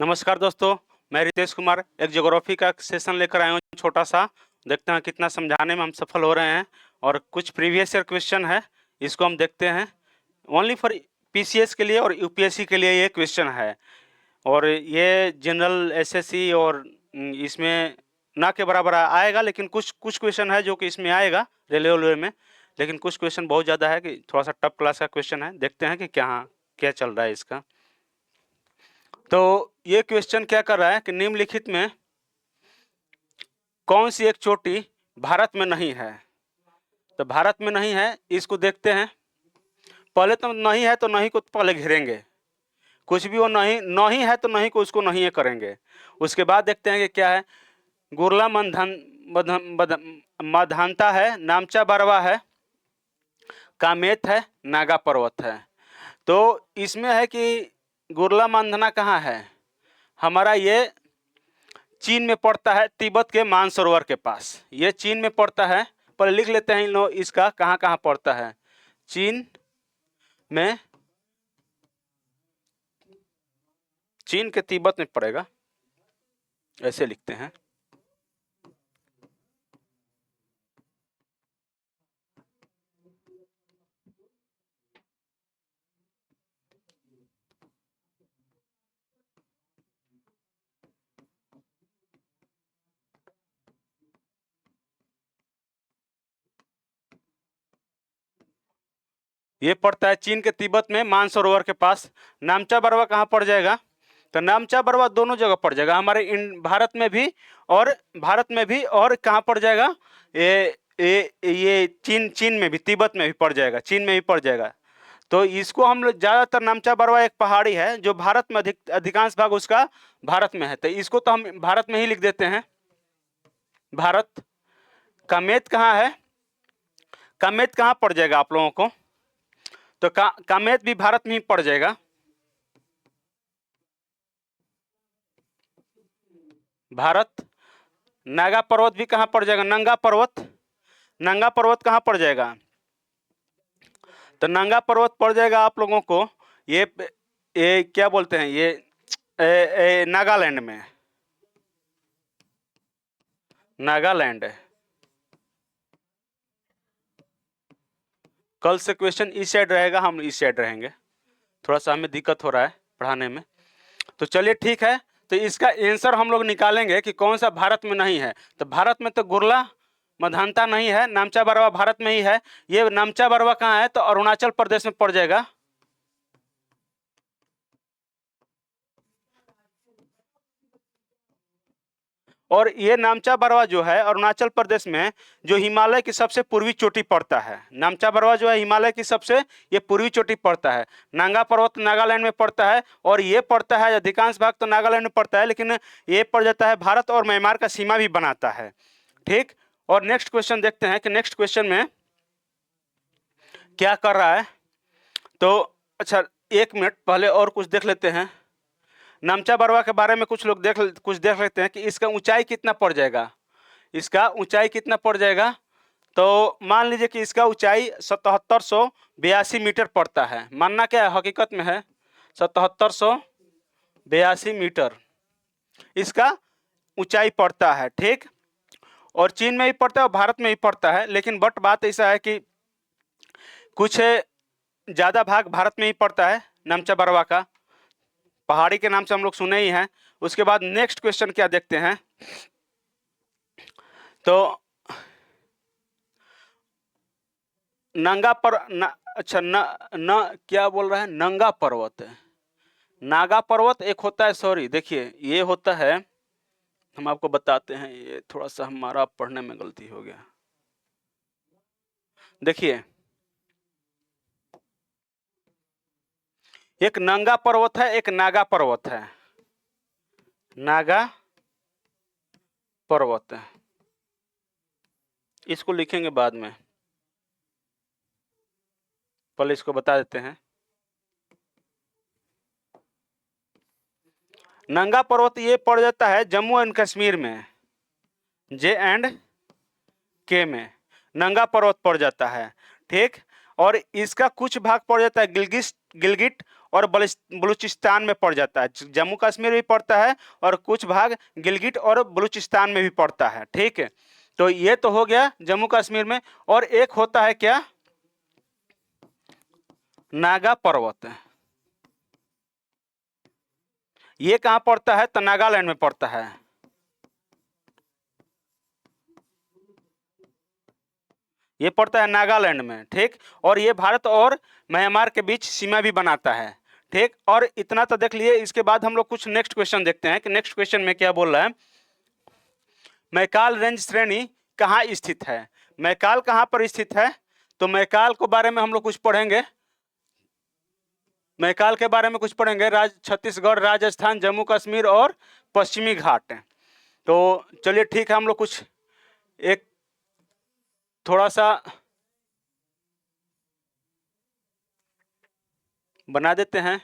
नमस्कार दोस्तों, मैं रितेश कुमार एक ज्योग्राफी का सेशन लेकर आया हूँ छोटा सा। देखते हैं कितना समझाने में हम सफल हो रहे हैं। और कुछ प्रीवियस ईयर क्वेश्चन है, इसको हम देखते हैं। ओनली फॉर पीसीएस के लिए और यूपीएससी के लिए ये क्वेश्चन है। और ये जनरल एसएससी और इसमें ना के बराबर आएगा, लेकिन कुछ कुछ क्वेश्चन है जो कि इसमें आएगा रेलवे में। लेकिन कुछ क्वेश्चन बहुत ज़्यादा है कि थोड़ा सा टफ क्लास का क्वेश्चन है। देखते हैं कि क्या क्या चल रहा है इसका। तो ये क्वेश्चन क्या कर रहा है कि निम्नलिखित में कौन सी एक चोटी भारत में नहीं है। तो भारत में नहीं है, इसको देखते हैं। पहले तो नहीं है तो नहीं को पहले घेरेंगे, कुछ भी वो नहीं है तो नहीं को उसको नहीं करेंगे। उसके बाद देखते हैं कि क्या है। गुरला मधानता है, नामचा बरवा है, कामेत है, नागा पर्वत है। तो इसमें है कि गुरला मंधना कहाँ है। हमारा ये चीन में पड़ता है, तिब्बत के मानसरोवर के पास। ये चीन में पड़ता है। पर लिख लेते हैं इन लोग इसका कहाँ कहाँ पड़ता है। चीन में, चीन के तिब्बत में पड़ेगा, ऐसे लिखते हैं। ये पड़ता है चीन के तिब्बत में मानसरोवर के पास। नामचा बरवा कहाँ पड़ जाएगा। तो नामचा बरवा दोनों जगह पड़ जाएगा, हमारे भारत में भी और कहाँ पड़ जाएगा। ये चीन में भी, तिब्बत में भी पड़ जाएगा, चीन में भी पड़ जाएगा। तो इसको हम लोग ज़्यादातर नामचा बरवा एक पहाड़ी है जो भारत में अधिकांश भाग उसका भारत में है। तो इसको तो हम भारत में ही लिख देते हैं, भारत। कामेत कहाँ है, कामेत कहाँ पड़ जाएगा आप लोगों को। तो कामेत भी भारत में ही पड़ जाएगा। भारत। नागा पर्वत भी कहाँ पड़ जाएगा, नंगा पर्वत। नंगा पर्वत कहाँ पड़ जाएगा। तो नंगा पर्वत पड़ जाएगा आप लोगों को ये क्या बोलते हैं, ये नागालैंड में, नागालैंड है। कल से क्वेश्चन इस साइड रहेगा, हम इस साइड रहेंगे। थोड़ा सा हमें दिक्कत हो रहा है पढ़ाने में। तो चलिए ठीक है। तो इसका आंसर हम लोग निकालेंगे कि कौन सा भारत में नहीं है। तो भारत में तो गुरला मधानता नहीं है, नामचा बरवा भारत में ही है। ये नामचा बरवा कहाँ है, तो अरुणाचल प्रदेश में पड़ जाएगा। और ये नामचा बरवा जो है अरुणाचल प्रदेश में, जो हिमालय की सबसे पूर्वी चोटी पड़ता है। नामचा बरवा जो है हिमालय की सबसे ये पूर्वी चोटी पड़ता है। नांगा पर्वत नागालैंड में पड़ता है, और ये पड़ता है अधिकांश भाग तो नागालैंड में पड़ता है, लेकिन ये पड़ जाता है भारत और म्यांमार का सीमा भी बनाता है। ठीक। और नेक्स्ट क्वेश्चन देखते हैं कि नेक्स्ट क्वेश्चन में क्या कर रहा है। तो अच्छा, 1 मिनट पहले और कुछ देख लेते हैं। नामचा बरवा के बारे में कुछ देख लेते हैं कि इसका ऊंचाई कितना पड़ जाएगा। इसका ऊंचाई कितना पड़ जाएगा। तो मान लीजिए कि इसका ऊंचाई 7782 मीटर पड़ता है। मानना क्या है, हकीकत में है 7782 मीटर इसका ऊंचाई पड़ता है। ठीक। और चीन में भी पड़ता है और भारत में भी पड़ता है, लेकिन बट बात ऐसा है कि कुछ ज़्यादा भाग भारत में ही पड़ता है नामचा बरवा का। पहाड़ी के नाम से हम लोग सुने ही हैं। उसके बाद नेक्स्ट क्वेश्चन क्या देखते हैं। तो नंगा पर अच्छा क्या बोल रहा है, नंगा पर्वत है। नागा पर्वत एक होता है, सॉरी देखिए ये होता है, हम आपको बताते हैं। ये थोड़ा सा हमारा पढ़ने में गलती हो गया। देखिए एक नंगा पर्वत है, एक नागा पर्वत है। नागा पर्वत है, इसको लिखेंगे बाद में, पहले इसको बता देते हैं। नंगा पर्वत ये पड़ जाता है जम्मू एंड कश्मीर में, J&K में नंगा पर्वत पड़ जाता है। ठीक। और इसका कुछ भाग पड़ जाता है गिलगिट और बलूचिस्तान में पड़ जाता है। जम्मू कश्मीर भी पड़ता है और कुछ भाग गिलगिट और बलूचिस्तान में भी पड़ता है। ठीक है, तो ये तो हो गया जम्मू कश्मीर में। और एक होता है क्या, नागा पर्वत। ये कहाँ पड़ता है, तो नागालैंड में पड़ता है। ये पड़ता है नागालैंड में। ठीक, और ये भारत और म्यांमार के बीच सीमा भी बनाता है। ठीक, और इतना तो देख लिए। इसके बाद हम लोग कुछ नेक्स्ट क्वेश्चन देखते हैं कि नेक्स्ट क्वेश्चन में क्या बोल रहा है। मैकाल रेंज श्रेणी कहाँ स्थित है। मैकाल कहाँ पर स्थित है, तो मैकाल के बारे में हम लोग कुछ पढ़ेंगे। मैकाल के बारे में कुछ पढ़ेंगे। छत्तीसगढ़, राजस्थान, जम्मू कश्मीर और पश्चिमी घाट। तो चलिए ठीक है, हम लोग कुछ एक थोड़ा सा बना देते हैं।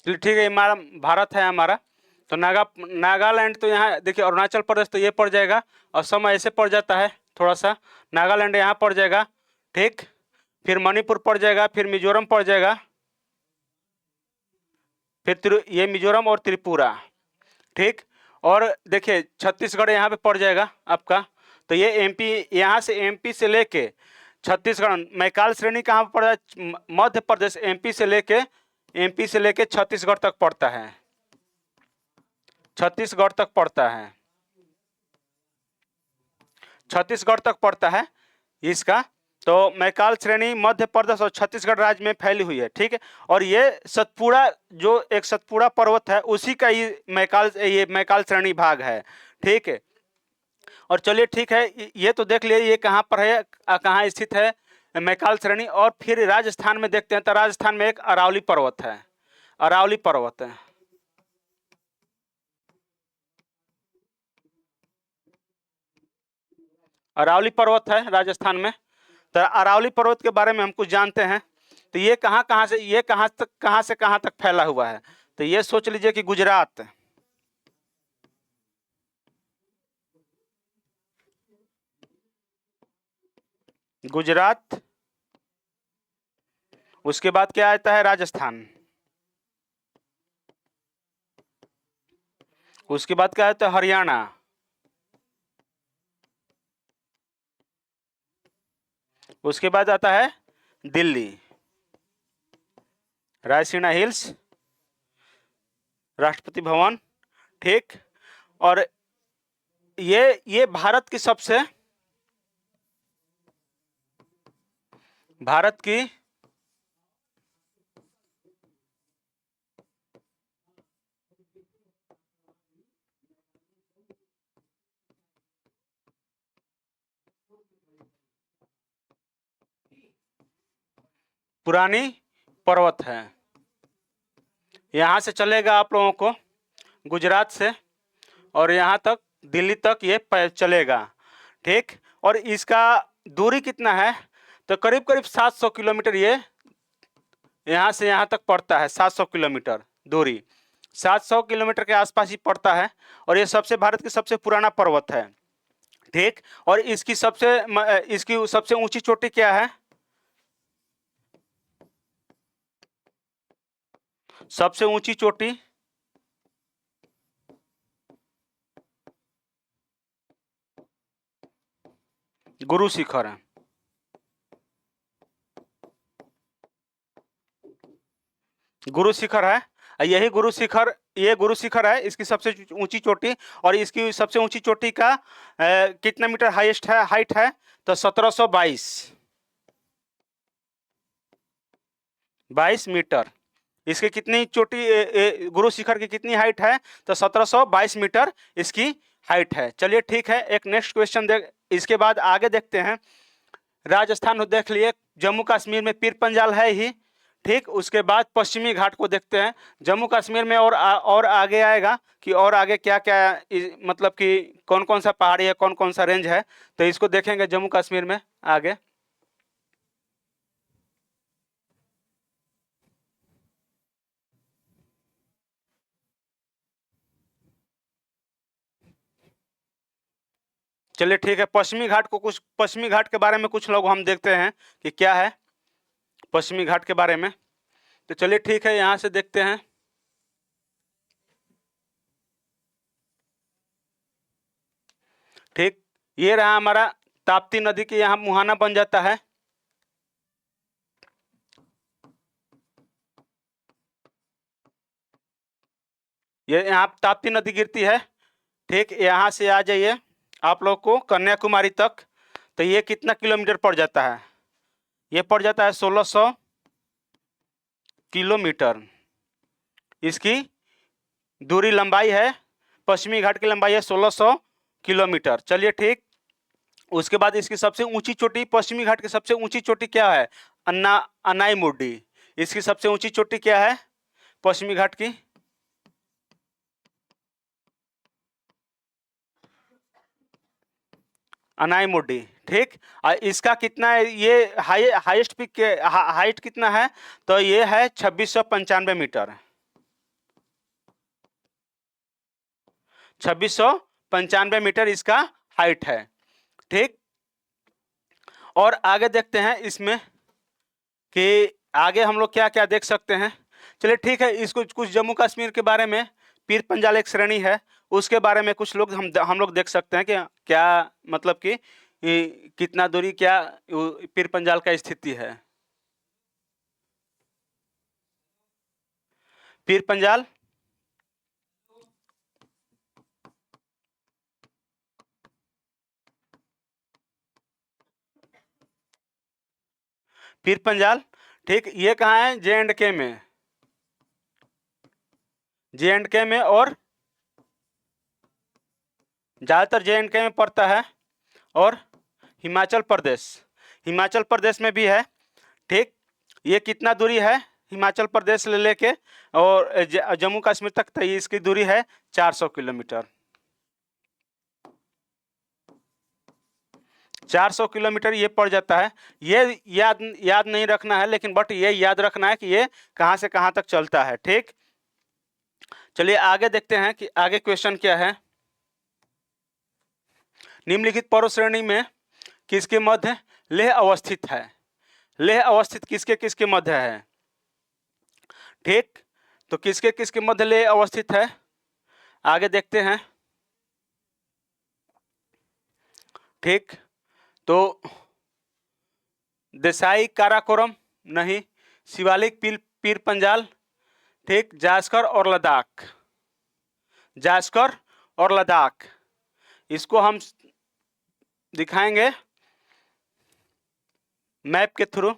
चलिए ठीक है, हमारा भारत है हमारा। तो नागालैंड तो यहाँ देखिए, अरुणाचल प्रदेश तो ये पड़ जाएगा, असम ऐसे पड़ जाता है थोड़ा सा, नागालैंड यहाँ पड़ जाएगा। ठीक, फिर मणिपुर पड़ जाएगा, फिर मिजोरम पड़ जाएगा, फिर ये मिजोरम और त्रिपुरा। ठीक, और देखिए छत्तीसगढ़ यहाँ पे पड़ जाएगा आपका। तो ये एमपी, यहाँ से एमपी से लेके छत्तीसगढ़। मैकाल श्रेणी कहाँ पर पड़ रहा है, मध्य प्रदेश, एमपी से लेके छत्तीसगढ़ तक पड़ता है। छत्तीसगढ़ तक पड़ता है, छत्तीसगढ़ तक पड़ता है इसका। तो मैकाल श्रेणी मध्य प्रदेश और छत्तीसगढ़ राज्य में फैली हुई है। ठीक है, और ये सतपुड़ा, जो एक सतपुड़ा पर्वत है, उसी का ये मैकाल श्रेणी भाग है। ठीक है, और चलिए ठीक है, ये तो देख लिए ये कहाँ पर है, कहाँ स्थित है मैकाल श्रेणी। और फिर राजस्थान में देखते हैं, तो राजस्थान में एक अरावली पर्वत है। अरावली पर्वत है, अरावली पर्वत है राजस्थान में। तो अरावली पर्वत के बारे में हम कुछ जानते हैं। तो ये कहाँ से, ये कहाँ से कहाँ तक फैला हुआ है, तो ये सोच लीजिए कि गुजरात, गुजरात, उसके बाद क्या आता है, राजस्थान, उसके बाद क्या आता है, हरियाणा, उसके बाद आता है दिल्ली, रायसीना हिल्स, राष्ट्रपति भवन। ठीक, और ये भारत की पुरानी पर्वत है। यहाँ से चलेगा आप लोगों को गुजरात से, और यहाँ तक दिल्ली तक ये चलेगा। ठीक, और इसका दूरी कितना है, तो करीब करीब 700 किलोमीटर ये यहाँ से यहाँ तक पड़ता है। 700 किलोमीटर दूरी, 700 किलोमीटर के आसपास ही पड़ता है। और ये भारत की सबसे पुराना पर्वत है। ठीक, और इसकी सबसे ऊंची चोटी क्या है, सबसे ऊंची चोटी गुरु शिखर है। गुरु शिखर है, यही गुरु शिखर है, इसकी सबसे ऊंची चोटी। और इसकी सबसे ऊंची चोटी का कितना मीटर हाइट है, तो 1722 मीटर। इसकी कितनी चोटी, गुरु शिखर की कितनी हाइट है, तो 1722 मीटर इसकी हाइट है। चलिए ठीक है, एक नेक्स्ट क्वेश्चन इसके बाद आगे देखते हैं। राजस्थान को देख लिए, जम्मू कश्मीर में पीर पंजाल है ही। ठीक, उसके बाद पश्चिमी घाट को देखते हैं। जम्मू कश्मीर में और आगे आएगा कि और आगे क्या क्या मतलब कि कौन कौन सा पहाड़ी है, कौन कौन सा रेंज है, तो इसको देखेंगे जम्मू कश्मीर में आगे। चलिए ठीक है, पश्चिमी घाट को कुछ, पश्चिमी घाट के बारे में कुछ लोग हम देखते हैं कि क्या है पश्चिमी घाट के बारे में। तो चलिए ठीक है, यहाँ से देखते हैं। ठीक, ये रहा हमारा ताप्ती नदी के यहाँ मुहाना बन जाता है। ये यहाँ ताप्ती नदी गिरती है। ठीक, यहाँ से आ जाइए आप लोग को कन्याकुमारी तक, तो ये कितना किलोमीटर पड़ जाता है? ये पड़ जाता है 1600 किलोमीटर। इसकी दूरी, लंबाई है, पश्चिमी घाट की लंबाई है 1600 किलोमीटर। चलिए ठीक, उसके बाद इसकी सबसे ऊंची चोटी, पश्चिमी घाट की सबसे ऊंची चोटी क्या है? अनाईमुड्डी। इसकी सबसे ऊंची चोटी क्या है पश्चिमी घाट की? अनाईमुड्डी। ठीक, इसका कितना है ये हाईएस्ट पिक के हाइट कितना है? तो ये है 2695 मीटर। 2695 मीटर इसका हाइट है। ठीक, और आगे देखते हैं इसमें कि आगे हम लोग क्या क्या देख सकते हैं। चलिए ठीक है, इसको कुछ जम्मू कश्मीर के बारे में, पीर पंजाल एक श्रेणी है, उसके बारे में कुछ लोग हम लोग देख सकते हैं कि क्या मतलब कि कितना दूरी, क्या पीर पंजाल का स्थिति है। पीर पंजाल, पीर पंजाल। ठीक, ये कहाँ है? JNK में, JNK में, और ज़्यादातर JNK में पड़ता है, और हिमाचल प्रदेश, हिमाचल प्रदेश में भी है। ठीक, ये कितना दूरी है हिमाचल प्रदेश से लेके और जम्मू कश्मीर तक? तो इसकी दूरी है 400 किलोमीटर। 400 किलोमीटर ये पड़ जाता है। ये याद नहीं रखना है, लेकिन बट ये याद रखना है कि ये कहाँ से कहाँ तक चलता है। ठीक, चलिए आगे देखते हैं कि आगे क्वेश्चन क्या है। निम्नलिखित पर्वत श्रेणी में किसके मध्य लेह अवस्थित है? लेह अवस्थित किसके किसके मध्य है? ठीक, तो किसके किसके मध्य लेह अवस्थित है, आगे देखते हैं। ठीक, तो देसाई काराकोरम नहीं, शिवालिक पीर पंजाल। ठीक, जास्कर और लद्दाख, जास्कर और लद्दाख, इसको हम दिखाएंगे मैप के थ्रू।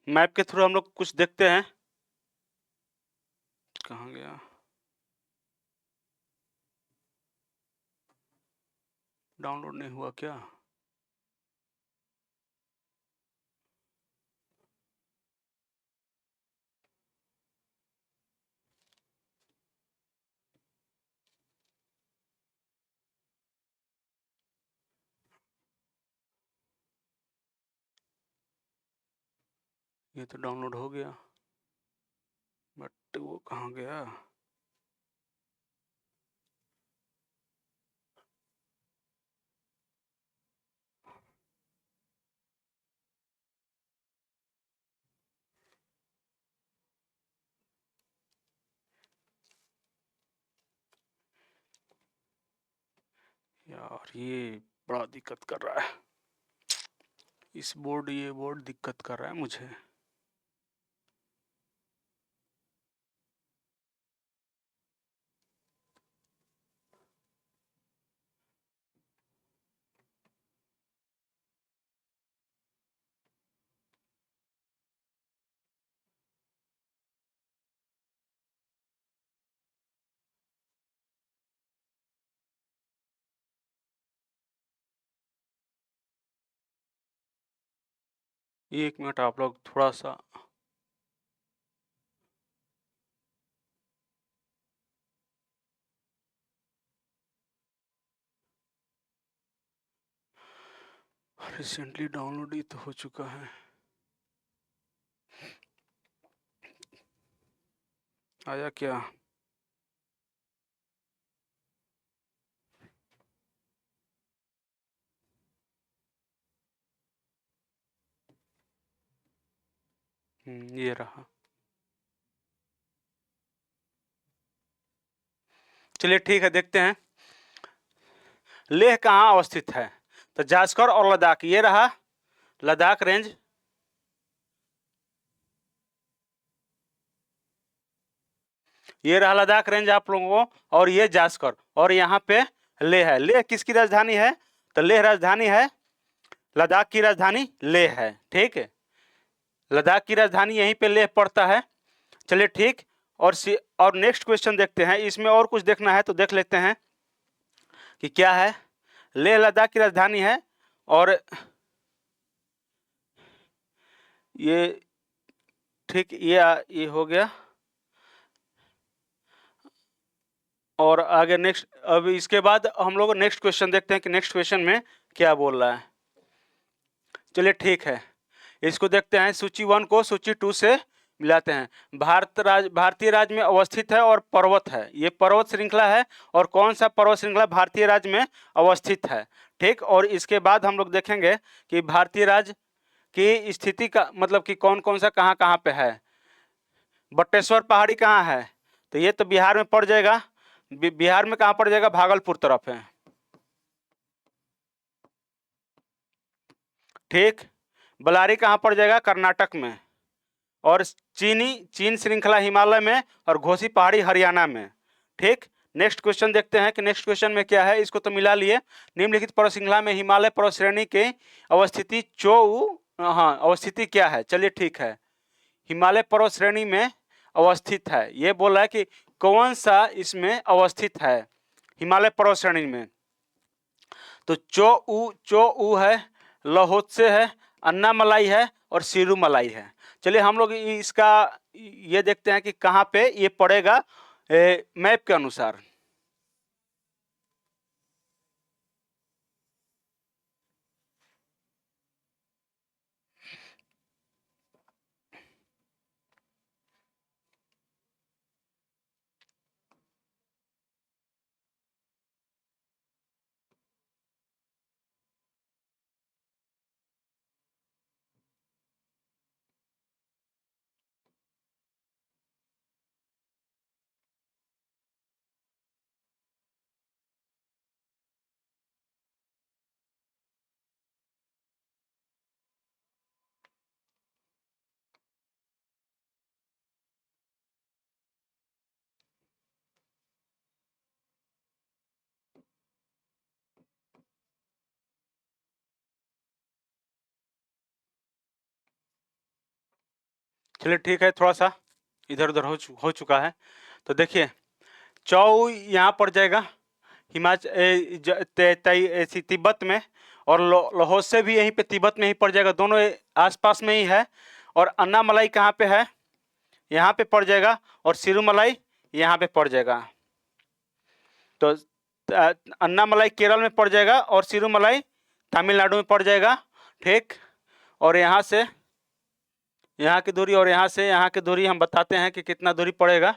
मैप के थ्रू हम लोग कुछ देखते हैं। कहाँ गया? डाउनलोड नहीं हुआ क्या? ये तो डाउनलोड हो गया, बट वो कहाँ गया? यार ये बड़ा दिक्कत कर रहा है, ये बोर्ड दिक्कत कर रहा है मुझे। एक मिनट आप लोग थोड़ा सा, रिसेंटली डाउनलोड ही तो हो चुका है। आया क्या? ये रहा। चलिए ठीक है, देखते हैं लेह कहाँ अवस्थित है। तो जास्कर और लद्दाख, ये रहा लद्दाख रेंज, ये रहा लद्दाख रेंज आप लोगों को, और ये जास्कर, और यहाँ पे लेह है। लेह किसकी राजधानी है? तो लेह राजधानी है, लद्दाख की राजधानी लेह है। ठीक है, लद्दाख की राजधानी यहीं पे लेह पड़ता है। चलिए ठीक, और नेक्स्ट क्वेश्चन देखते हैं। इसमें और कुछ देखना है तो देख लेते हैं कि क्या है। लेह लद्दाख की राजधानी है, और ये ठीक, ये हो गया। और आगे नेक्स्ट, अब इसके बाद हम लोग नेक्स्ट क्वेश्चन देखते हैं कि नेक्स्ट क्वेश्चन में क्या बोल रहा है। चलिए ठीक है, इसको देखते हैं। सूची 1 को सूची 2 से मिलाते हैं। भारतीय राज्य में अवस्थित है और पर्वत है। ये पर्वत श्रृंखला है, और कौन सा पर्वत श्रृंखला भारतीय राज्य में अवस्थित है। ठीक, और इसके बाद हम लोग देखेंगे कि भारतीय राज्य की स्थिति का मतलब कि कौन कौन सा कहाँ कहाँ पे है। बटेश्वर पहाड़ी कहाँ है? तो ये तो बिहार में पड़ जाएगा। बिहार में कहाँ पड़ जाएगा? भागलपुर तरफ है। ठीक, बलारी कहाँ पड़ जाएगा? कर्नाटक में। और चीन श्रृंखला हिमालय में, और घोसी पहाड़ी हरियाणा में। ठीक, नेक्स्ट क्वेश्चन देखते हैं कि नेक्स्ट क्वेश्चन में क्या है। इसको तो मिला लिए। निम्नलिखित पर्वत श्रृंखला में हिमालय पर्वत श्रेणी के अवस्थिति अवस्थिति क्या है? चलिए ठीक है, हिमालय पर्वत श्रेणी में अवस्थित है। ये बोल रहा है कि कौन सा इसमें अवस्थित है हिमालय पर्वत श्रेणी में। तो चो ऊ है, लहोत्से है, अन्नामलाई है, और सिरुमलाई है। चलिए हम लोग इसका ये देखते हैं कि कहाँ पे ये पड़ेगा मैप के अनुसार। चलिए ठीक है, थोड़ा सा इधर उधर हो चुका है। तो देखिए, चौ यहाँ पड़ जाएगा तिब्बत में, और लहोसे भी यहीं पे तिब्बत में ही पड़ जाएगा, दोनों आसपास में ही है। और अन्नामलाई कहाँ पे है? यहाँ पे पड़ जाएगा, और सिरुमलाई यहाँ पे पड़ जाएगा। तो अन्नामलाई केरल में पड़ जाएगा, और सिरुमलाई तमिलनाडु में पड़ जाएगा। ठीक, और यहाँ से यहाँ की दूरी और यहाँ से यहाँ की दूरी हम बताते हैं कि कितना दूरी पड़ेगा।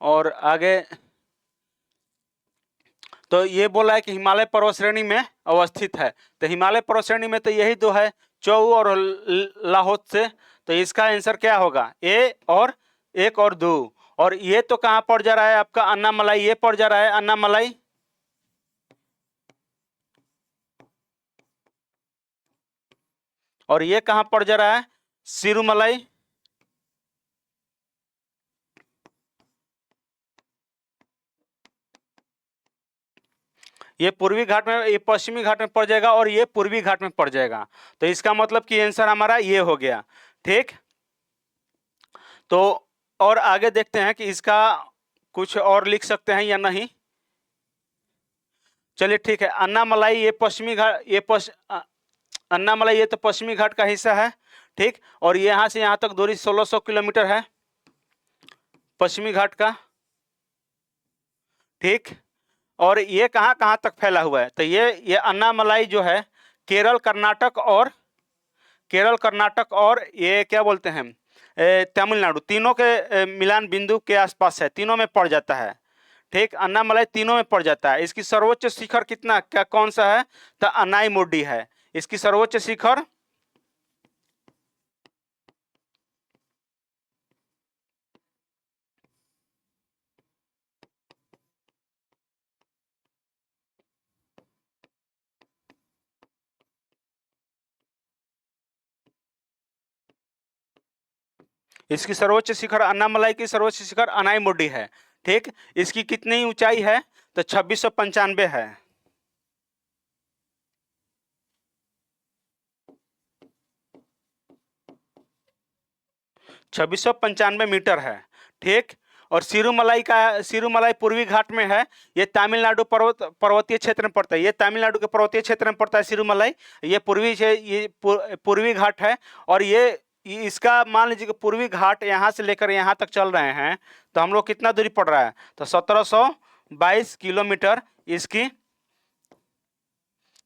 और आगे तो ये बोला है कि हिमालय पर्वत श्रेणी में अवस्थित है। तो हिमालय पर्वत श्रेणी में तो यही दो है, चौ और लाहौद से। तो इसका आंसर क्या होगा, ए और एक और दो। और ये तो कहाँ पड़ जा रहा है आपका, अन्नामलाई, ये पड़ जा रहा है अन्नामलाई। और ये कहाँ पड़ जा रहा है, सिरुमलाई। ये पूर्वी घाट में, ये पश्चिमी घाट में पड़ जाएगा और ये पूर्वी घाट में पड़ जाएगा। तो इसका मतलब कि आंसर हमारा ये हो गया। ठीक, तो और आगे देखते हैं कि इसका कुछ और लिख सकते हैं या नहीं। चलिए ठीक है, अन्नामलाई ये पश्चिमी घाट, ये अन्नामलाई ये तो पश्चिमी घाट का हिस्सा है। ठीक, और यहाँ से यहाँ तक दूरी 1600 किलोमीटर है पश्चिमी घाट का। ठीक, और ये कहाँ कहाँ तक फैला हुआ है, तो ये अन्नामलाई जो है केरल कर्नाटक और ये क्या बोलते हैं तमिलनाडु, तीनों के मिलान बिंदु के आसपास है, तीनों में पड़ जाता है। ठीक, अन्नामलाई तीनों में पड़ जाता है। इसकी सर्वोच्च शिखर कितना, क्या कौन सा है, तो अनाईमुडी है इसकी सर्वोच्च शिखर। इसकी सर्वोच्च शिखर, अन्नामलाई की सर्वोच्च शिखर अनाईमुडी है। ठीक, इसकी कितनी ऊंचाई है, तो 2695 है। 2695 मीटर है। ठीक, और सिरुमलाई पूर्वी घाट में है। ये तमिलनाडु पर्वतीय क्षेत्र में पड़ता है, ये तमिलनाडु के पर्वतीय क्षेत्र में पड़ता है सिरुमलाई। ये पूर्वी घाट है। और ये इसका मान लीजिए कि पूर्वी घाट यहाँ से लेकर यहाँ तक चल रहे हैं, तो हम लोग कितना दूरी पड़ रहा है, तो 1722 किलोमीटर इसकी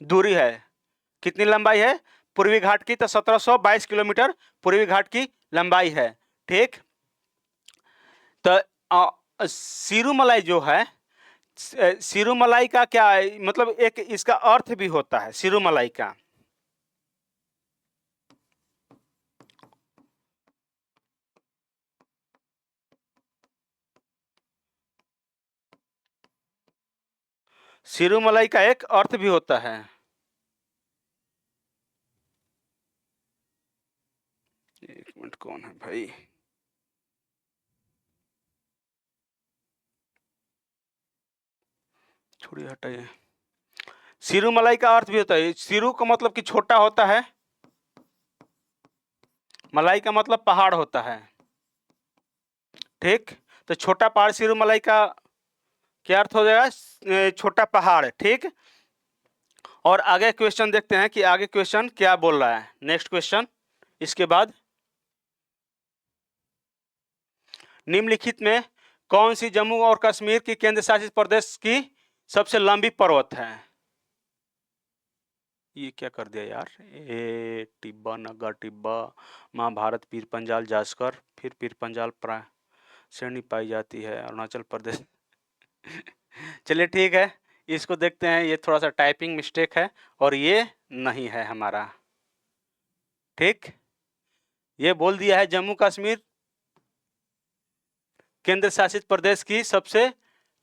दूरी है। कितनी लंबाई है पूर्वी घाट की, तो 1722 किलोमीटर पूर्वी घाट की लंबाई है। ठीक, तो सिरुमलाई जो है, सिरुमलाई का क्या मतलब, एक इसका अर्थ भी होता है सिरुमलाई का। सिरुमलाई का एक अर्थ भी होता है। एक मिनट, कौन है भाई, छोड़िए हटाइए। सिरुमलाई का अर्थ भी होता है, सिरु का मतलब कि छोटा होता है, मलाई का मतलब पहाड़ होता है। ठीक, तो छोटा पहाड़ सिरुमलाई का क्या अर्थ हो जाएगा, छोटा पहाड़। ठीक, और आगे क्वेश्चन देखते हैं कि आगे क्वेश्चन क्या बोल रहा है। नेक्स्ट क्वेश्चन, इसके बाद निम्नलिखित में कौन सी जम्मू और कश्मीर की केंद्र शासित प्रदेश की सबसे लंबी पर्वत है। ये क्या कर दिया यार, ए टिब्बा, नगा टिब्बा, महाभारत, पीर पंजाल, जास्कर, फिर पीर पंजाल श्रेणी पाई जाती है अरुणाचल प्रदेश। चलिए ठीक है, इसको देखते हैं। ये थोड़ा सा टाइपिंग मिस्टेक है और ये नहीं है हमारा। ठीक, ये बोल दिया है जम्मू कश्मीर केंद्र शासित प्रदेश की सबसे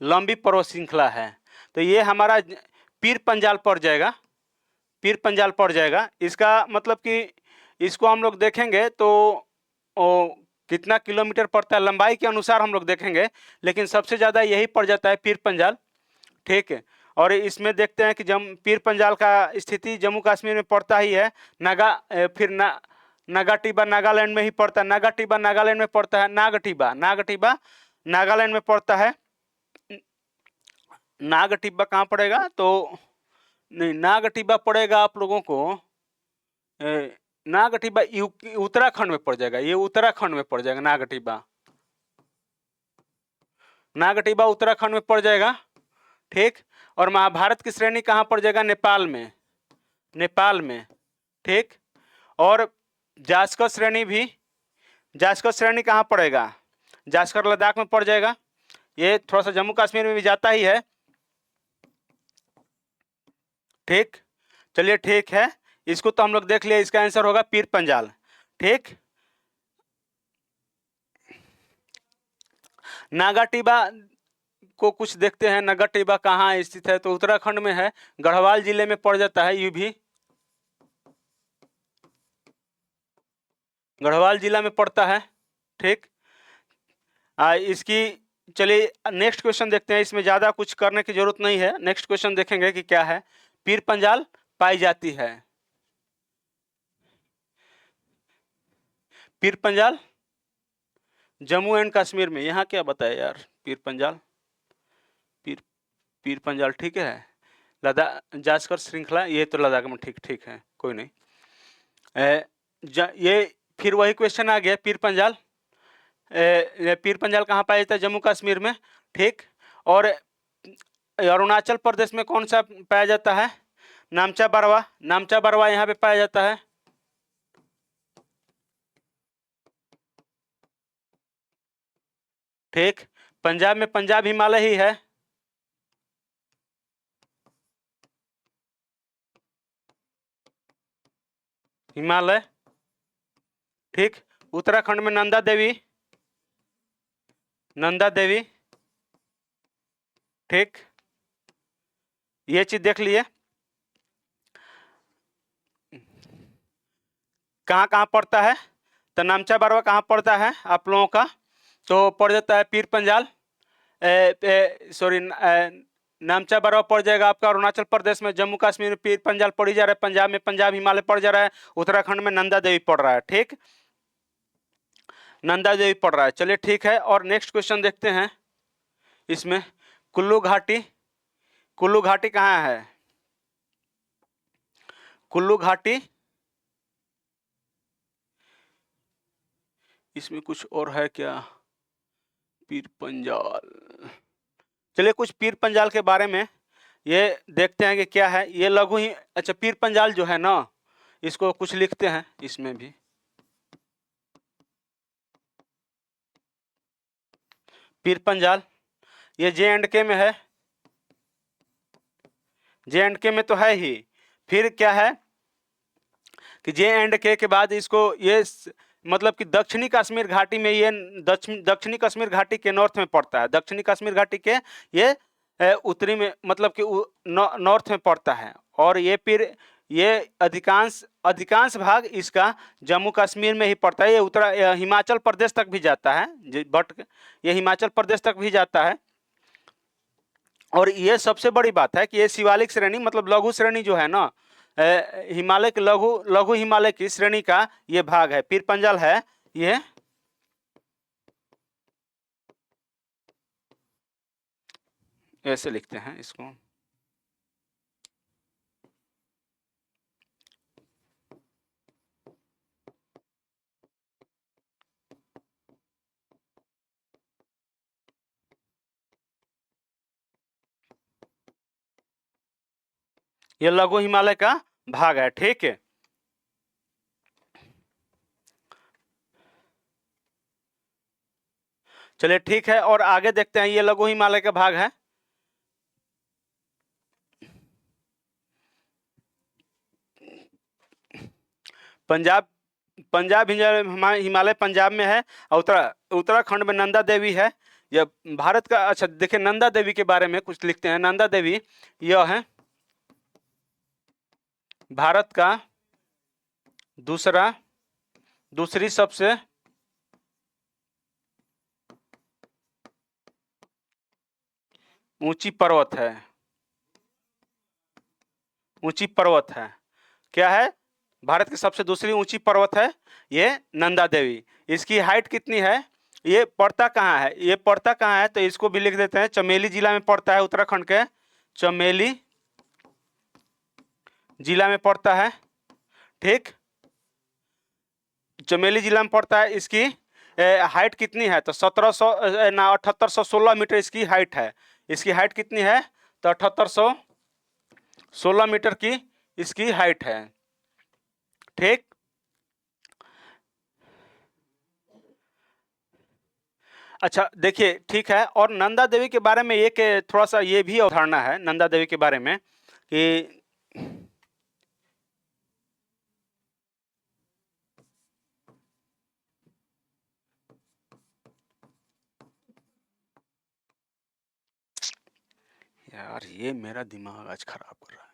लंबी पर्वत श्रृंखला है। तो ये हमारा पीर पंजाल पड़ जाएगा, पीर पंजाल पड़ जाएगा। इसका मतलब कि इसको हम लोग देखेंगे तो कितना किलोमीटर पड़ता है लंबाई के अनुसार हम लोग देखेंगे, लेकिन सबसे ज़्यादा यही पड़ जाता है पीर पंजाल। ठीक है, और इसमें देखते हैं कि पीर पंजाल का स्थिति जम्मू कश्मीर में पड़ता ही है। फिर नागाटिबा नागालैंड में ही पड़ता है, नागाटिबा नागालैंड में पड़ता है, नागटिबा नागालैंड में पड़ता है। नागटिबा कहाँ पड़ेगा, तो नहीं, नागटिबा पड़ेगा आप लोगों को, नागटिबा उत्तराखंड में पड़ जाएगा, ये उत्तराखंड में पड़ जाएगा नागटिबा, नागटिबा उत्तराखंड में पड़ जाएगा। ठीक, और महाभारत की श्रेणी कहाँ पड़ जाएगा, नेपाल में, नेपाल में। ठीक, और जास्कर श्रेणी भी जास्कर श्रेणी कहाँ पड़ेगा? जास्कर लद्दाख में पड़ जाएगा। ये थोड़ा सा जम्मू कश्मीर में भी जाता ही है। ठीक, चलिए ठीक है, इसको तो हम लोग देख लिए, इसका आंसर होगा पीर पंजाल। ठीक, नागा टिब्बा को कुछ देखते हैं। नागा टिब्बा कहाँ स्थित है? तो उत्तराखंड में है, गढ़वाल जिले में पड़ जाता है। ये भी गढ़वाल जिला में पड़ता है। ठीक, इसकी चलिए नेक्स्ट क्वेश्चन देखते हैं। इसमें ज़्यादा कुछ करने की जरूरत नहीं है। नेक्स्ट क्वेश्चन देखेंगे कि क्या है। पीर पंजाल पाई जाती है। पीर पंजाल जम्मू एंड कश्मीर में। यहाँ क्या बताया यार? पीर पंजाल, पीर पंजाल ठीक है। लद्दाख जास्कर श्रृंखला, ये तो लद्दाख में। ठीक, ठीक है, कोई नहीं। ये फिर वही क्वेश्चन आ गया। पीर पंजाल, पीर पंजाल कहाँ पाया जाता है? जम्मू कश्मीर में। ठीक, और अरुणाचल प्रदेश में कौन सा पाया जाता है? नामचा बरवा। नामचा बरवा यहाँ पे पाया जाता है। ठीक, पंजाब में पंजाब हिमालय ही है। हिमालय। ठीक, उत्तराखंड में नंदा देवी। नंदा देवी। ठीक, ये चीज देख लिए। कहाँ कहाँ पड़ता है? तो नामचा बरवा कहाँ पड़ता है आप लोगों का? तो पड़ जाता है पीर पंजाल, सॉरी, नामचा बरवा पड़ जाएगा आपका अरुणाचल प्रदेश में। जम्मू कश्मीर में पीर पंजाल पड़ी जा रहा है। पंजाब में पंजाब हिमालय पड़ जा रहा है। उत्तराखंड में नंदा देवी पड़ रहा है। ठीक, नंदा देवी पड़ रहा है। चलिए ठीक है, और नेक्स्ट क्वेश्चन देखते हैं। इसमें कुल्लू घाटी, कुल्लू घाटी कहाँ है? कुल्लू घाटी, इसमें कुछ और है क्या? पीर पंजाल, चलिए कुछ पीर पंजाल के बारे में ये देखते हैं कि क्या है। ये लघु ही, अच्छा, पीर पंजाल जो है ना, इसको कुछ लिखते हैं इसमें भी। पीर पंजाल ये JNK में है। JNK में तो है ही। फिर क्या है कि JNK के बाद इसको ये मतलब कि दक्षिणी कश्मीर घाटी में, ये दक्षिणी कश्मीर घाटी के नॉर्थ में पड़ता है। दक्षिणी कश्मीर घाटी के ये उत्तरी में, मतलब कि नॉर्थ में पड़ता है। और ये फिर ये अधिकांश भाग इसका जम्मू कश्मीर में ही पड़ता है। ये हिमाचल प्रदेश तक भी जाता है, बट ये हिमाचल प्रदेश तक भी जाता है। और ये सबसे बड़ी बात है कि ये शिवालिक श्रेणी, मतलब लघु श्रेणी जो है ना, हिमालय के लघु हिमालय की श्रेणी का ये भाग है। पीर पंजाल है ये। ऐसे लिखते हैं इसको। ये लघु हिमालय का भाग है। ठीक है, चलिए ठीक है, और आगे देखते हैं। ये लघु हिमालय का भाग है। पंजाब, हिमालय पंजाब में है। उत्तराखंड में नंदा देवी है। यह भारत का, अच्छा देखिए, नंदा देवी के बारे में कुछ लिखते हैं। नंदा देवी यह है भारत का दूसरी सबसे ऊंची पर्वत है। ऊंची पर्वत है, क्या है? भारत की सबसे दूसरी ऊंची पर्वत है ये नंदा देवी। इसकी हाइट कितनी है? ये पड़ता कहाँ है? ये पड़ता कहाँ है? तो इसको भी लिख देते हैं। चमेली जिला में पड़ता है। उत्तराखंड के चमेली जिला में पड़ता है। ठीक, चमेली जिला में पड़ता है। इसकी हाइट कितनी है? तो 7816 मीटर इसकी हाइट है। इसकी हाइट कितनी है? तो 7816 मीटर की इसकी हाइट है। ठीक, अच्छा देखिए, ठीक है। और नंदा देवी के बारे में एक थोड़ा सा ये भी अवधारणा है नंदा देवी के बारे में कि यार ये मेरा दिमाग आज खराब कर रहा है।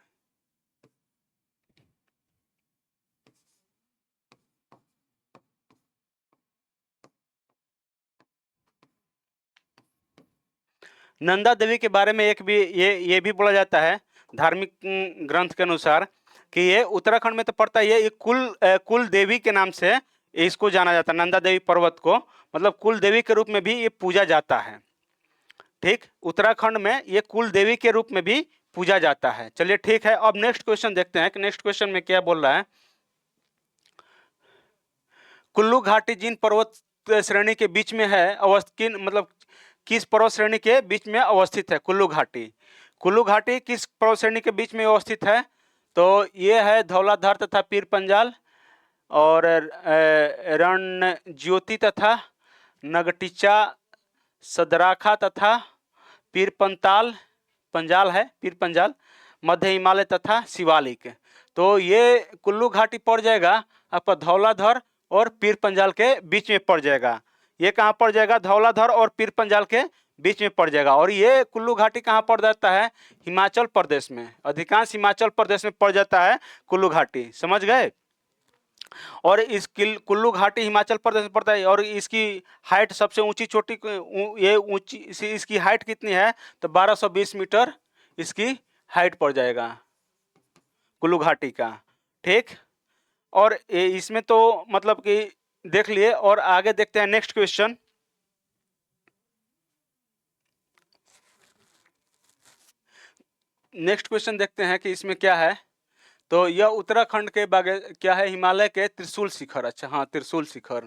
नंदा देवी के बारे में एक भी ये भी बोला जाता है धार्मिक ग्रंथ के अनुसार कि ये उत्तराखंड में तो पड़ता है। ये कुल देवी के नाम से इसको जाना जाता है। नंदा देवी पर्वत को मतलब कुल देवी के रूप में भी ये पूजा जाता है। ठीक, उत्तराखंड में ये कुल देवी के रूप में भी पूजा जाता है। चलिए ठीक है, अब नेक्स्ट क्वेश्चन देखते हैं कि नेक्स्ट क्वेश्चन में क्या बोल रहा है। कुल्लू घाटी जिन पर्वत श्रेणी के बीच में है अवस्थित, मतलब किस पर्वत श्रेणी के बीच में अवस्थित है कुल्लू घाटी? कुल्लू घाटी किस पर्वत श्रेणी के बीच में अवस्थित है? तो ये है धौलाधार तथा पीर पंजाल और रण ज्योति तथा नगटिचा सदराखा तथा पीर पंताल पंजाल है, पीर पंजाल, मध्य हिमालय तथा शिवालिक। तो ये कुल्लू घाटी पड़ जाएगा आपका धौलाधर और पीर पंजाल के बीच में पड़ जाएगा। ये कहाँ पड़ जाएगा? धौलाधर और पीर पंजाल के बीच में पड़ जाएगा। और ये कुल्लू घाटी कहाँ पड़ जाता है? हिमाचल प्रदेश में, अधिकांश हिमाचल प्रदेश में पड़ जाता है कुल्लू घाटी। समझ गए? और इस कुल्लू घाटी हिमाचल प्रदेश में पड़ता है। और इसकी हाइट सबसे ऊंची चोटी ये ऊंची इसकी हाइट कितनी है? तो 1220 मीटर इसकी हाइट पड़ जाएगा कुल्लू घाटी का। ठीक, और इसमें तो मतलब कि देख लिए। और आगे देखते हैं नेक्स्ट क्वेश्चन। नेक्स्ट क्वेश्चन देखते हैं कि इसमें क्या है। तो यह उत्तराखंड के क्या है? हिमालय के त्रिशूल शिखर। अच्छा हाँ, त्रिशूल शिखर।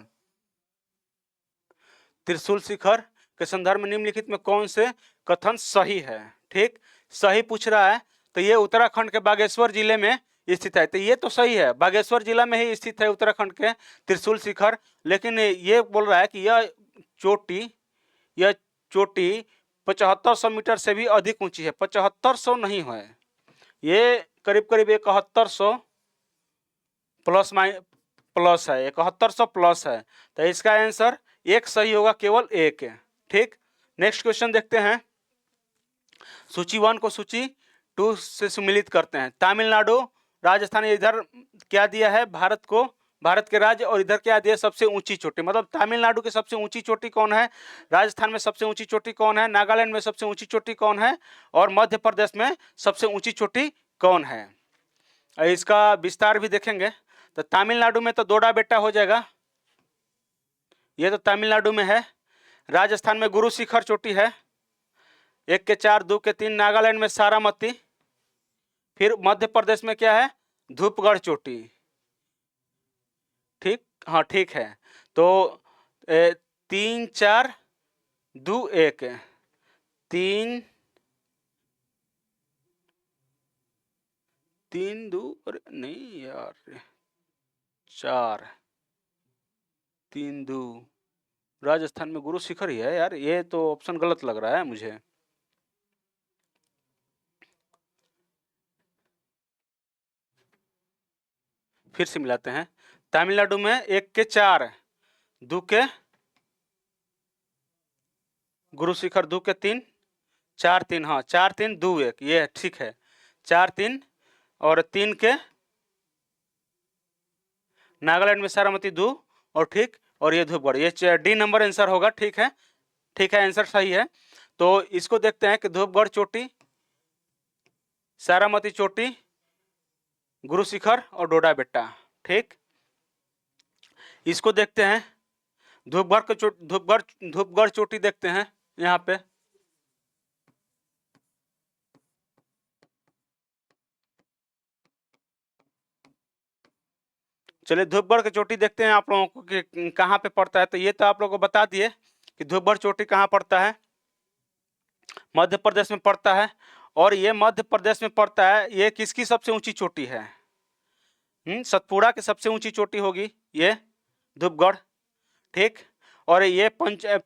त्रिशूल शिखर के संदर्भ में निम्नलिखित में कौन से कथन सही है? ठीक, सही पूछ रहा है। तो ये उत्तराखंड के बागेश्वर जिले में स्थित है। तो ये तो सही है, बागेश्वर जिला में ही स्थित है उत्तराखंड के त्रिशूल शिखर। लेकिन ये बोल रहा है कि यह चोटी 7500 मीटर से भी अधिक ऊंची है। 7500 नहीं है, ये करीब करीब 7100 प्लस है, 7100 प्लस है। तो इसका आंसर एक सही होगा, केवल एक। ठीक, नेक्स्ट क्वेश्चन देखते हैं। सूची 1 को सूची 2 से सम्मिलित करते हैं। तमिलनाडु, राजस्थान, इधर क्या दिया है भारत को, भारत के राज्य, और इधर क्या दिया? सबसे ऊंची चोटी। मतलब तमिलनाडु की सबसे ऊंची चोटी कौन है? राजस्थान में सबसे ऊंची चोटी कौन है? नागालैंड में सबसे ऊंची चोटी कौन है? और मध्य प्रदेश में सबसे ऊंची चोटी कौन है? इसका विस्तार भी देखेंगे। तो तमिलनाडु में तो दोडा बेटा हो जाएगा, ये तो तमिलनाडु में है। राजस्थान में गुरु शिखर चोटी है, 1 के 4, 2 के 3। नागालैंड में सारामती। फिर मध्य प्रदेश में क्या है? धूपगढ़ चोटी। ठीक, हाँ ठीक है। तो 3 4 2 1 3 3 2 अरे नहीं यार, 4 3 2। राजस्थान में गुरु शिखर ही है यार, ये तो ऑप्शन गलत लग रहा है मुझे। फिर से मिलाते हैं। तमिलनाडु में 1 के 4, 2 के गुरु शिखर, 2 के 3, 4 3, हाँ 4 3 2 1, ये ठीक है। 4 3 और 3 के नागालैंड में सारामती 2 और ठीक, और ये धूपगढ़, ये डी नंबर आंसर होगा। ठीक है, ठीक है, आंसर सही है। तो इसको देखते हैं कि धूपगढ़ चोटी, सारामती चोटी, गुरु शिखर और डोडा बेट्टा। ठीक, इसको देखते हैं। धूपगढ़ चोटी देखते हैं यहाँ पे। चलिए धूपगढ़ की चोटी देखते हैं आप लोगों को कि कहाँ पे पड़ता है। तो ये तो आप लोगों को बता दिए कि धूपगढ़ चोटी कहाँ पड़ता है, मध्य प्रदेश में पड़ता है। और ये मध्य प्रदेश में पड़ता है। ये किसकी सबसे ऊंची चोटी है? सतपुड़ा की सबसे ऊंची चोटी होगी ये धूपगढ़। ठीक, और ये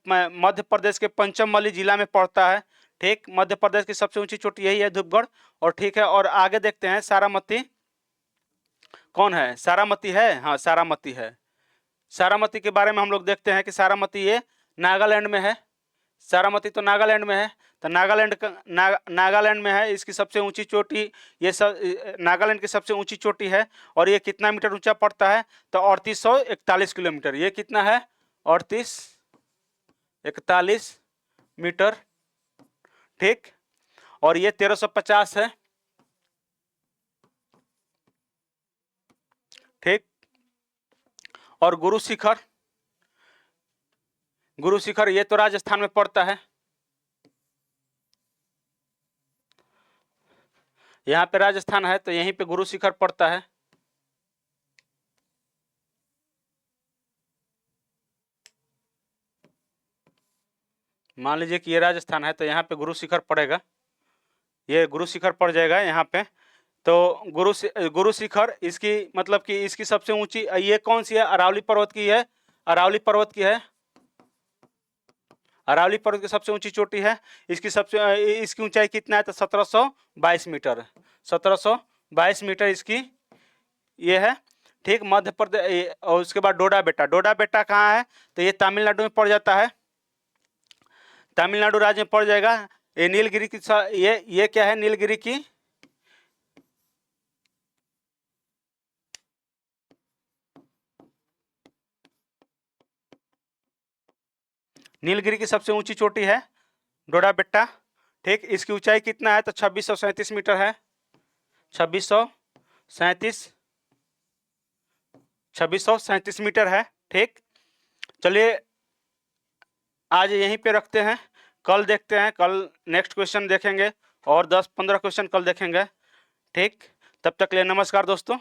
मध्य प्रदेश के पंचममली जिला में पड़ता है। ठीक, मध्य प्रदेश की सबसे ऊंची चोटी यही है धूपगढ़। और ठीक है, और आगे देखते हैं सारामती कौन है। सारामती है, हाँ सारामती है। सारामती के बारे में हम लोग देखते हैं कि सारामती ये नागालैंड में है। सारामती तो नागालैंड में है। तो नागालैंड में है। इसकी सबसे ऊंची चोटी ये सब नागालैंड की सबसे ऊंची चोटी है। और ये कितना मीटर ऊंचा पड़ता है? तो 3841 किलोमीटर। ये कितना है? 3841 मीटर। ठीक, और ये 1350 है। ठीक, और गुरु शिखर ये तो राजस्थान में पड़ता है। यहाँ पे राजस्थान है तो यहीं पे गुरु शिखर पड़ता है। मान लीजिए कि ये राजस्थान है तो यहाँ पे गुरु शिखर पड़ेगा। ये गुरु शिखर पड़ जाएगा यहाँ पे। तो गुरु शिखर इसकी मतलब कि इसकी सबसे ऊंची ये कौन सी है? अरावली पर्वत की है। अरावली पर्वत की है। अरावली पर्वत की सबसे ऊंची चोटी है। इसकी ऊंचाई कितना है? तो 1722 मीटर। 1722 मीटर इसकी ये है। ठीक, मध्य प्रदेश। और उसके बाद डोडा बेटा कहाँ है? तो ये तमिलनाडु में पड़ जाता है। तमिलनाडु राज्य में पड़ जाएगा। ये नीलगिरी की ये क्या है? नीलगिरी की सबसे ऊंची चोटी है डोडा बेट्टा। ठीक, इसकी ऊंचाई कितना है? तो 2637 मीटर है। 2637 मीटर है। ठीक, चलिए आज यहीं पे रखते हैं। कल देखते हैं, कल नेक्स्ट क्वेश्चन देखेंगे और 10-15 क्वेश्चन कल देखेंगे। ठीक, तब तक के लिए नमस्कार दोस्तों।